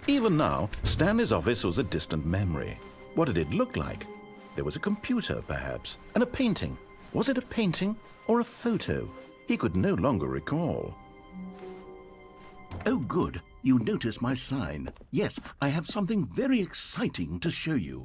Even now, Stanley's office was a distant memory. What did it look like? There was a computer, perhaps, and a painting. Was it a painting or a photo? He could no longer recall. Oh, good. You notice my sign. Yes, I have something very exciting to show you.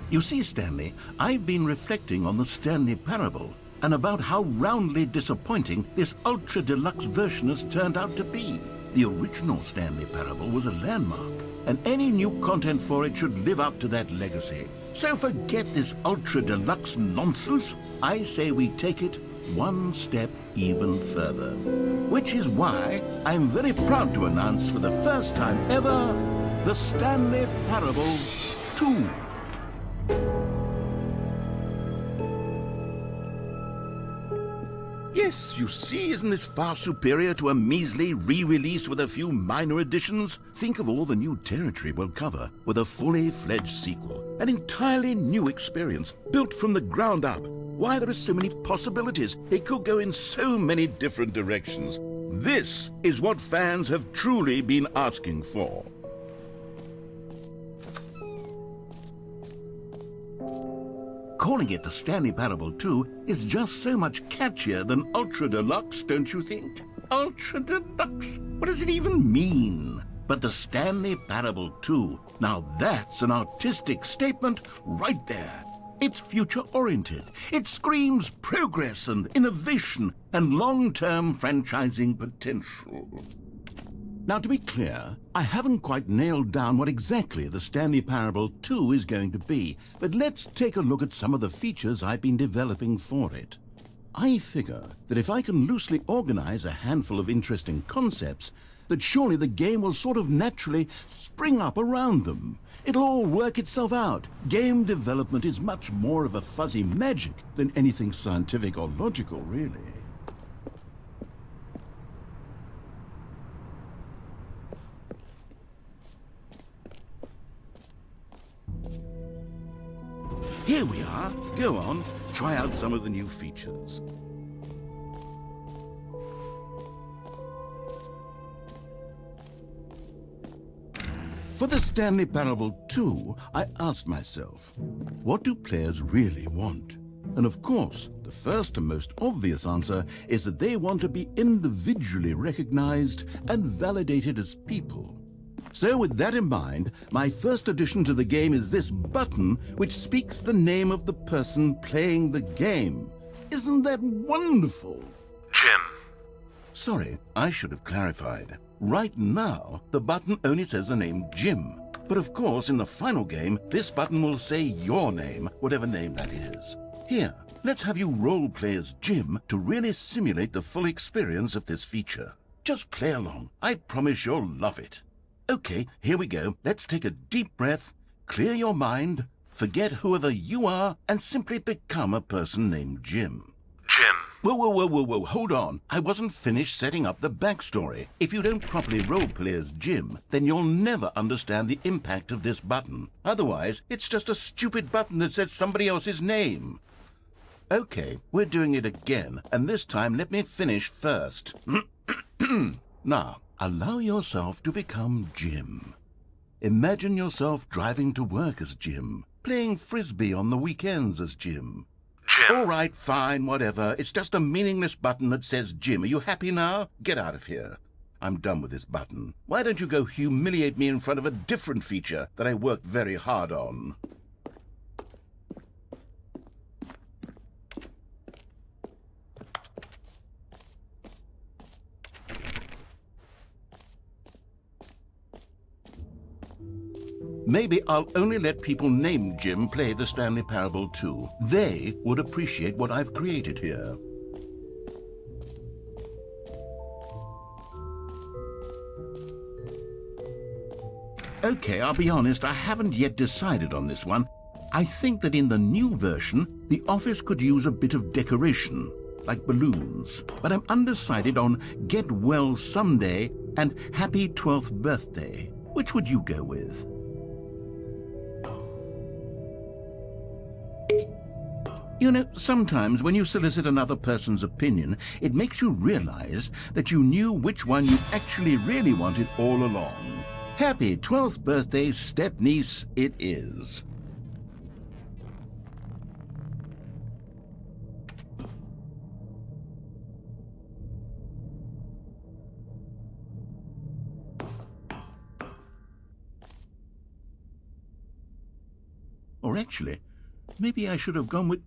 You see, Stanley, I've been reflecting on the Stanley parable and about how roundly disappointing this ultra-deluxe version has turned out to be. The original Stanley parable was a landmark, and any new content for it should live up to that legacy. So forget this ultra-deluxe nonsense. I say we take it one step even further. Which is why I'm very proud to announce for the first time ever, the Stanley Parable 2. Yes, you see, isn't this far superior to a measly re-release with a few minor additions? Think of all the new territory we'll cover with a fully fledged sequel. An entirely new experience, built from the ground up. Why, there are so many possibilities. It could go in so many different directions. This is what fans have truly been asking for. Calling it the Stanley Parable 2 is just so much catchier than Ultra Deluxe, don't you think? Ultra Deluxe? What does it even mean? But the Stanley Parable 2, now that's an artistic statement right there. It's future-oriented. It screams progress and innovation and long-term franchising potential. Now, to be clear, I haven't quite nailed down what exactly the Stanley Parable 2 is going to be, but let's take a look at some of the features I've been developing for it. I figure that if I can loosely organize a handful of interesting concepts, that surely the game will sort of naturally spring up around them. It'll all work itself out. Game development is much more of a fuzzy magic than anything scientific or logical, really. Here we are. Go on, try out some of the new features. For the Stanley Parable 2, I asked myself, what do players really want? And of course, the first and most obvious answer is that they want to be individually recognized and validated as people. So with that in mind, my first addition to the game is this button which speaks the name of the person playing the game. Isn't that wonderful? Jim. Sorry, I should have clarified. Right now, the button only says the name Jim. But of course, in the final game, this button will say your name, whatever name that is. Here, let's have you role-play as Jim to really simulate the full experience of this feature. Just play along. I promise you'll love it. Okay, here we go. Let's take a deep breath, clear your mind, forget whoever you are, and simply become a person named Jim. Jim. Whoa, hold on. I wasn't finished setting up the backstory. If you don't properly roleplay as Jim, then you'll never understand the impact of this button. Otherwise, it's just a stupid button that says somebody else's name. Okay, we're doing it again, and this time let me finish first. Now, allow yourself to become Jim. Imagine yourself driving to work as Jim, playing frisbee on the weekends as Jim. Jim. All right, fine, whatever. It's just a meaningless button that says Jim. Are you happy now? Get out of here. I'm done with this button. Why don't you go humiliate me in front of a different feature that I worked very hard on? Maybe I'll only let people named Jim play the Stanley Parable 2. They would appreciate what I've created here. Okay, I'll be honest, I haven't yet decided on this one. I think that in the new version, the office could use a bit of decoration, like balloons. But I'm undecided on Get Well Someday and Happy 12th Birthday. Which would you go with? You know, sometimes when you solicit another person's opinion, it makes you realize that you knew which one you actually really wanted all along. Happy 12th birthday, step-niece, it is. Or actually, maybe I should have gone with...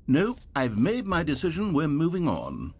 No, I've made my decision. We're moving on.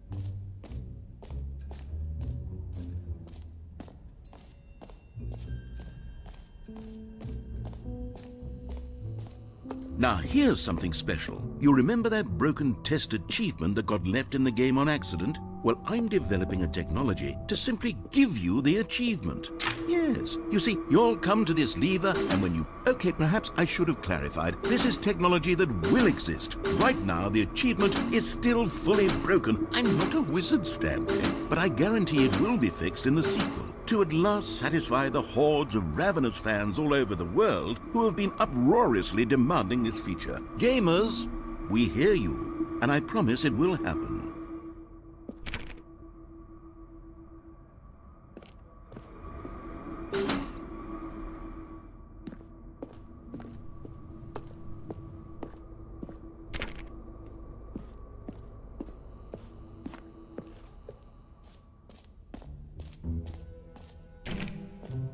Now, here's something special. You remember that broken test achievement that got left in the game on accident? Well, I'm developing a technology to simply give you the achievement. Yes. You see, you'll come to this lever, and when you... Okay, perhaps I should have clarified. This is technology that will exist. Right now, the achievement is still fully broken. I'm not a wizard, Stanley, but I guarantee it will be fixed in the sequel, to at last satisfy the hordes of ravenous fans all over the world who have been uproariously demanding this feature. Gamers, we hear you, and I promise it will happen.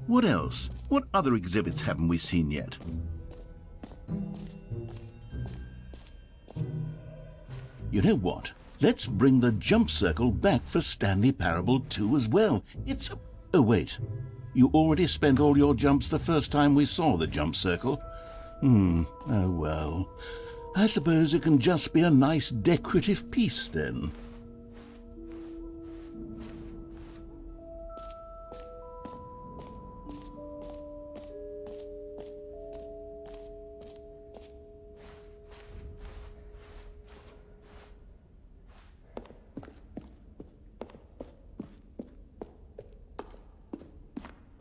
What else? What other exhibits haven't we seen yet? You know what? Let's bring the jump circle back for Stanley Parable 2 as well. It's a... Oh, wait. You already spent all your jumps the first time we saw the jump circle. Oh well. I suppose it can just be a nice decorative piece then.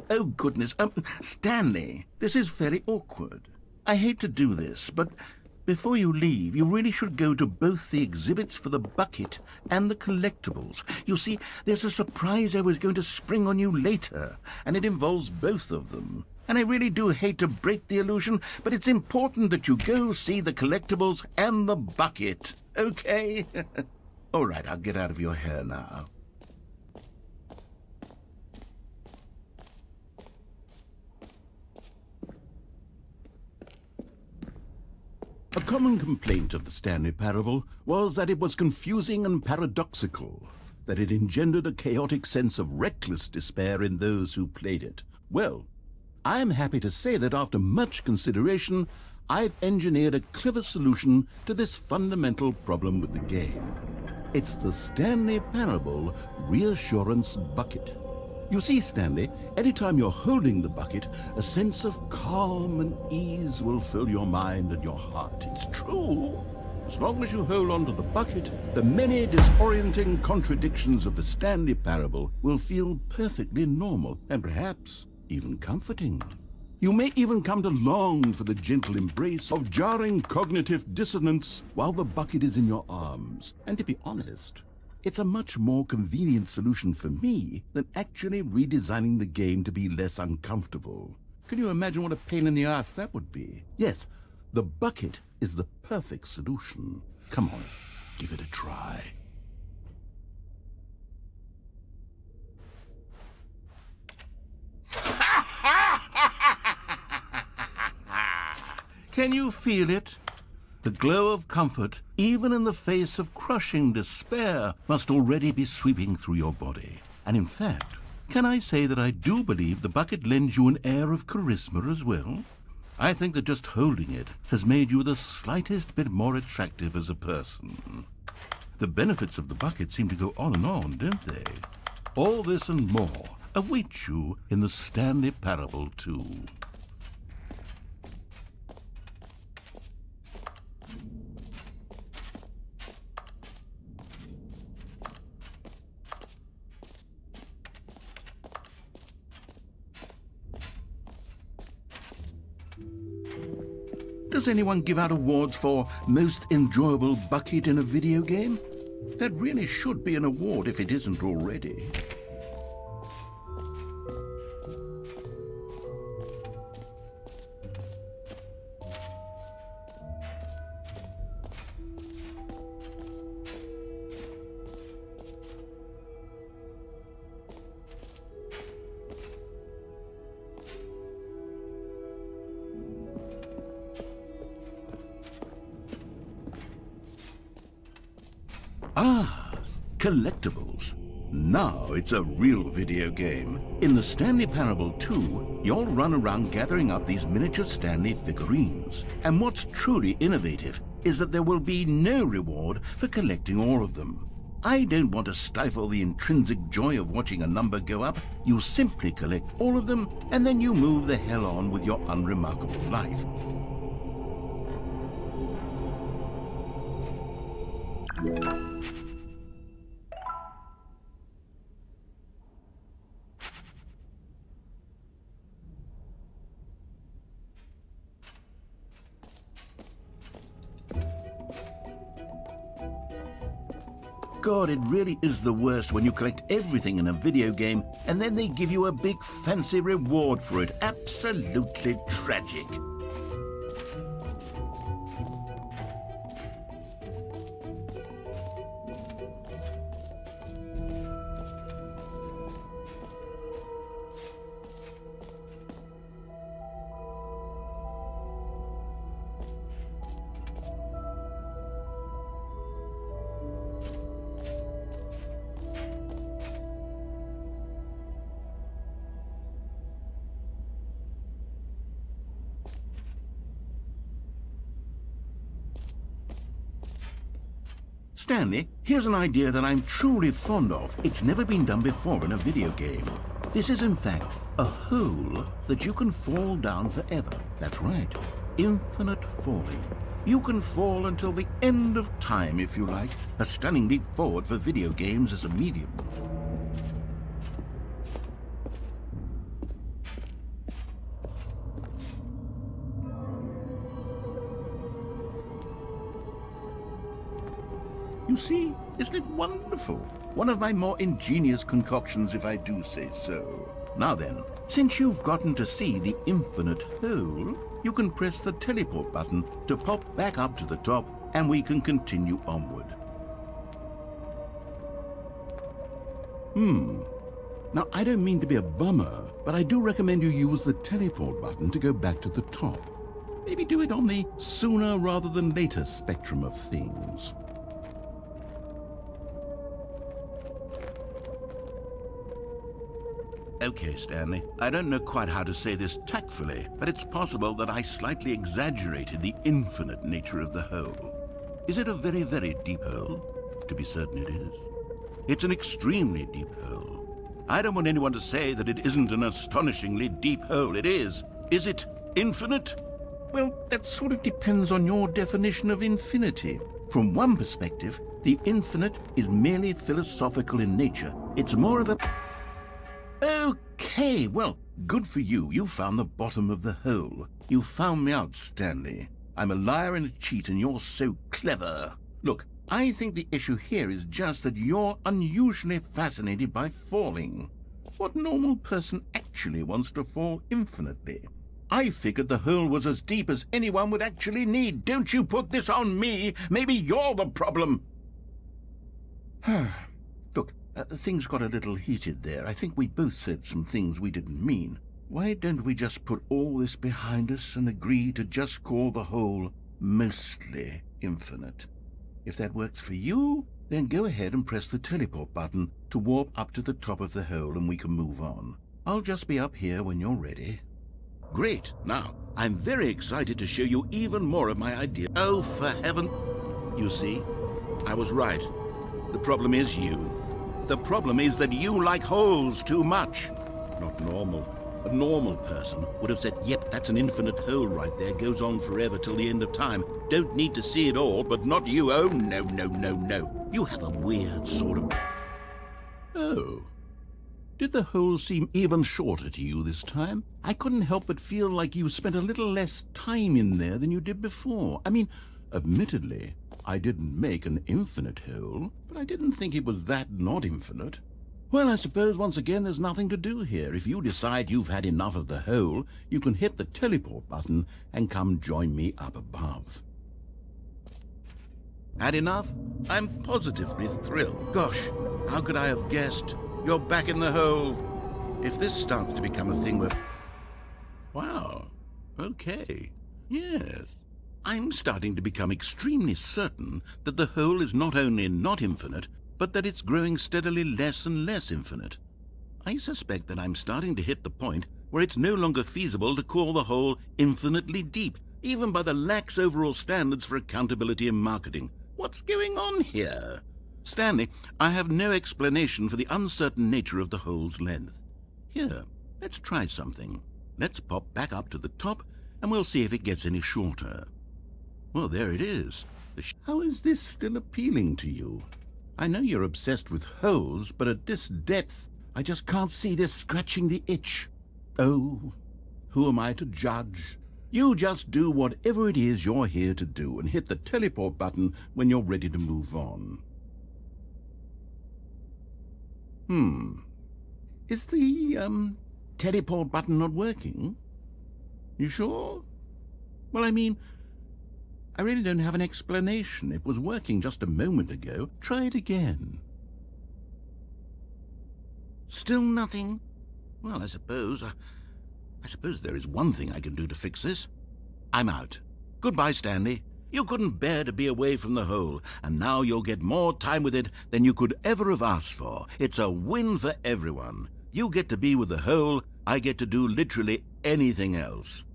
Oh, goodness. Stanley, this is very awkward. I hate to do this, but before you leave, you really should go to both the exhibits for the bucket and the collectibles. You see, there's a surprise I was going to spring on you later, and it involves both of them. And I really do hate to break the illusion, but it's important that you go see the collectibles and the bucket, okay? All right, I'll get out of your hair now. A common complaint of the Stanley Parable was that it was confusing and paradoxical, that it engendered a chaotic sense of reckless despair in those who played it. Well, I'm happy to say that after much consideration, I've engineered a clever solution to this fundamental problem with the game. It's the Stanley Parable Reassurance Bucket. You see, Stanley, anytime you're holding the bucket, a sense of calm and ease will fill your mind and your heart. It's true. As long as you hold on to the bucket, the many disorienting contradictions of the Stanley Parable will feel perfectly normal and perhaps even comforting. You may even come to long for the gentle embrace of jarring cognitive dissonance while the bucket is in your arms. And to be honest, it's a much more convenient solution for me than actually redesigning the game to be less uncomfortable. Can you imagine what a pain in the ass that would be? Yes, the bucket is the perfect solution. Come on, give it a try. Can you feel it? The glow of comfort, even in the face of crushing despair, must already be sweeping through your body. And in fact, can I say that I do believe the bucket lends you an air of charisma as well? I think that just holding it has made you the slightest bit more attractive as a person. The benefits of the bucket seem to go on and on, don't they? All this and more await you in the Stanley Parable 2. Does anyone give out awards for most enjoyable bucket in a video game? That really should be an award if it isn't already. Ah, collectibles. Now it's a real video game. In the Stanley Parable 2, you'll run around gathering up these miniature Stanley figurines. And what's truly innovative is that there will be no reward for collecting all of them. I don't want to stifle the intrinsic joy of watching a number go up. You simply collect all of them, and then you move the hell on with your unremarkable life. God, it really is the worst when you collect everything in a video game and then they give you a big fancy reward for it. Absolutely tragic. Stanley, here's an idea that I'm truly fond of. It's never been done before in a video game. This is, in fact, a hole that you can fall down forever. That's right, infinite falling. You can fall until the end of time, if you like. A stunning leap forward for video games as a medium. You see, isn't it wonderful? One of my more ingenious concoctions, if I do say so. Now then, since you've gotten to see the infinite hole, you can press the teleport button to pop back up to the top, and we can continue onward. Now, I don't mean to be a bummer, but I do recommend you use the teleport button to go back to the top. Maybe do it on the sooner rather than later spectrum of things. Okay, Stanley, I don't know quite how to say this tactfully, but it's possible that I slightly exaggerated the infinite nature of the hole. Is it a very, very deep hole? To be certain it is. It's an extremely deep hole. I don't want anyone to say that it isn't an astonishingly deep hole. It is. Is it infinite? Well, that sort of depends on your definition of infinity. From one perspective, the infinite is merely philosophical in nature. It's more of a... Okay, well, good for you. You found the bottom of the hole. You found me out, Stanley. I'm a liar and a cheat, and you're so clever. Look, I think the issue here is just that you're unusually fascinated by falling. What normal person actually wants to fall infinitely? I figured the hole was as deep as anyone would actually need. Don't you put this on me. Maybe you're the problem. Look, things got a little heated there. I think we both said some things we didn't mean. Why don't we just put all this behind us and agree to just call the hole mostly infinite? If that works for you, then go ahead and press the teleport button to warp up to the top of the hole and we can move on. I'll just be up here when you're ready. Great. Now, I'm very excited to show you even more of my idea. Oh, for heaven... You see, I was right. The problem is you. The problem is that you like holes too much. Not normal. A normal person would have said, yep, that's an infinite hole right there, goes on forever till the end of time. Don't need to see it all, but not you. Oh, no, no, no, no. You have a weird sort of... Oh. Did the hole seem even shorter to you this time? I couldn't help but feel like you spent a little less time in there than you did before. I mean, admittedly, I didn't make an infinite hole, but I didn't think it was that not infinite. Well, I suppose once again there's nothing to do here. If you decide you've had enough of the hole, you can hit the teleport button and come join me up above. Had enough? I'm positively thrilled. Gosh, how could I have guessed? You're back in the hole. If this starts to become a thing where... Wow. Okay. Yes. I'm starting to become extremely certain that the hole is not only not infinite, but that it's growing steadily less and less infinite. I suspect that I'm starting to hit the point where it's no longer feasible to call the hole infinitely deep, even by the lax overall standards for accountability and marketing. What's going on here? Stanley, I have no explanation for the uncertain nature of the hole's length. Here, let's try something. Let's pop back up to the top, and we'll see if it gets any shorter. Well, there it is. How is this still appealing to you? I know you're obsessed with holes, but at this depth, I just can't see this scratching the itch. Oh, who am I to judge? You just do whatever it is you're here to do and hit the teleport button when you're ready to move on. Is the, teleport button not working? You sure? Well, I mean, I really don't have an explanation. It was working just a moment ago. Try it again. Still nothing? Well, I suppose there is one thing I can do to fix this. I'm out. Goodbye, Stanley. You couldn't bear to be away from the hole, and now you'll get more time with it than you could ever have asked for. It's a win for everyone. You get to be with the hole, I get to do literally anything else.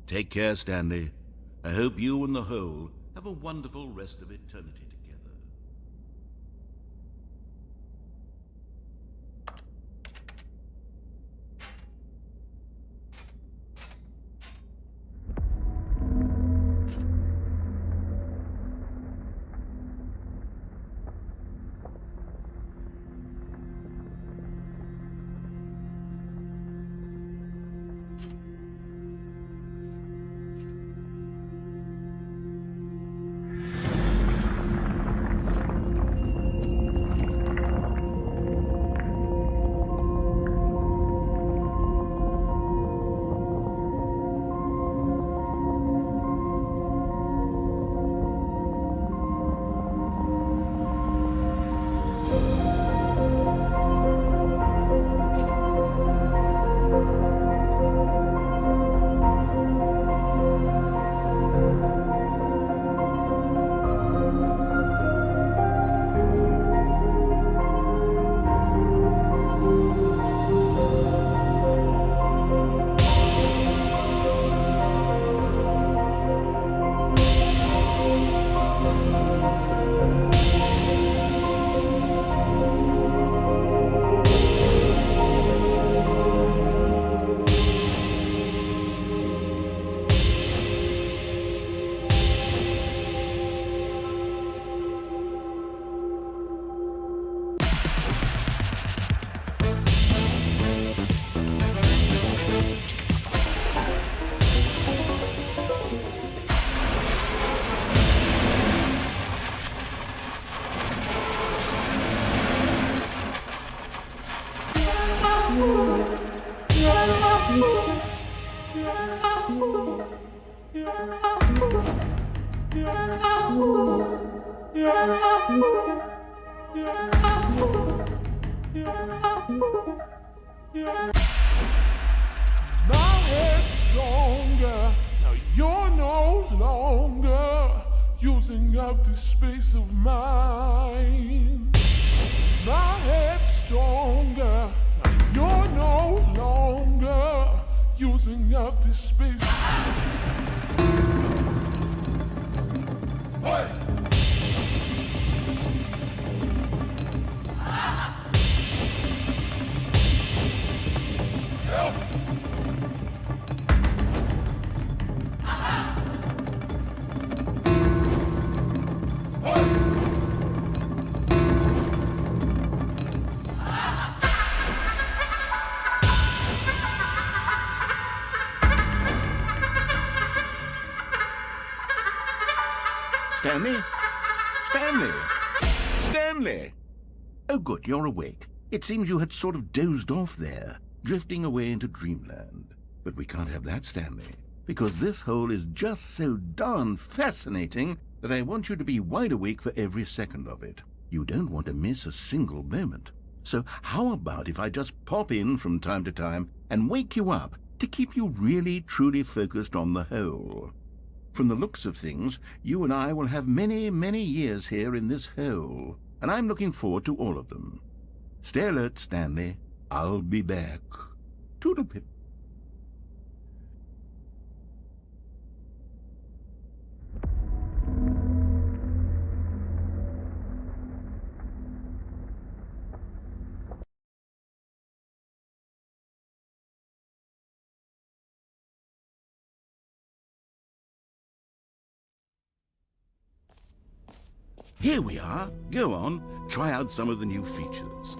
Take care, Stanley. I hope you and the hole have a wonderful rest of eternity together. My head's stronger. Now you're no longer using up this space of mine. My head's stronger. Now you're no longer using up this space. Hey! Stanley? Stanley? Stanley! Oh, good, you're awake. It seems you had sort of dozed off there, drifting away into dreamland. But we can't have that, Stanley, because this hole is just so darn fascinating that I want you to be wide awake for every second of it. You don't want to miss a single moment. So how about if I just pop in from time to time and wake you up to keep you really, truly focused on the hole? From the looks of things, you and I will have many, many years here in this hole, and I'm looking forward to all of them. Stay alert, Stanley. I'll be back. Toodle-pip. Here we are. Go on, try out some of the new features.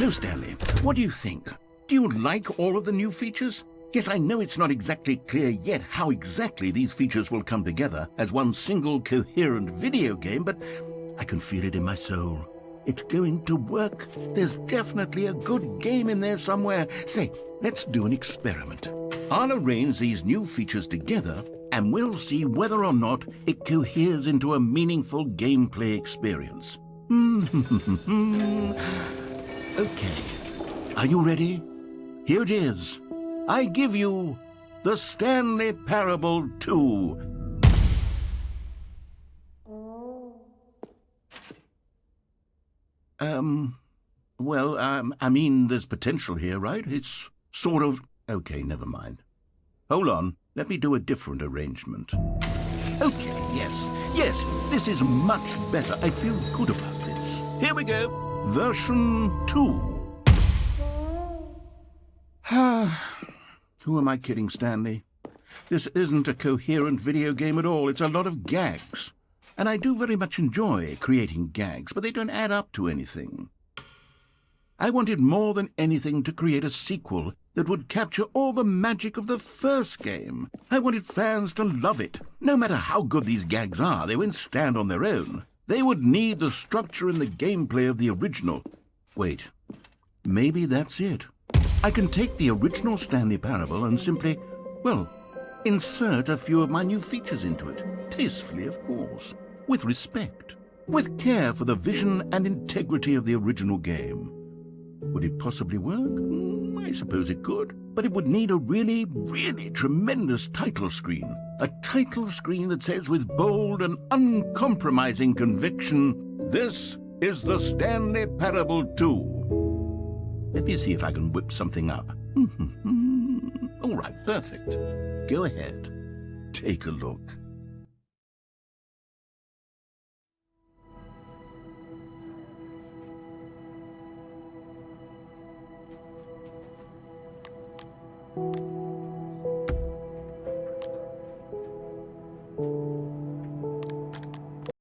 So, Stanley, what do you think? Do you like all of the new features? Yes, I know it's not exactly clear yet how exactly these features will come together as one single coherent video game, but I can feel it in my soul. It's going to work. There's definitely a good game in there somewhere. Say, let's do an experiment. I'll arrange these new features together, and we'll see whether or not it coheres into a meaningful gameplay experience. Okay, are you ready? Here it is. I give you the Stanley Parable 2. I mean, there's potential here, right? It's sort of... Okay, never mind. Hold on, let me do a different arrangement. Okay, yes, this is much better. I feel good about this. Here we go. Version 2. Who am I kidding, Stanley? This isn't a coherent video game at all. It's a lot of gags. And I do very much enjoy creating gags, but they don't add up to anything. I wanted more than anything to create a sequel that would capture all the magic of the first game. I wanted fans to love it. No matter how good these gags are, they won't stand on their own. They would need the structure and the gameplay of the original. Wait, maybe that's it. I can take the original Stanley Parable and simply, well, insert a few of my new features into it. Tastefully, of course. With respect. with care for the vision and integrity of the original game. Would it possibly work? I suppose it could, but it would need a really, really tremendous title screen. A title screen that says with bold and uncompromising conviction, "This is the Stanley Parable 2." Let me see if I can whip something up. All right, perfect. Go ahead. Take a look.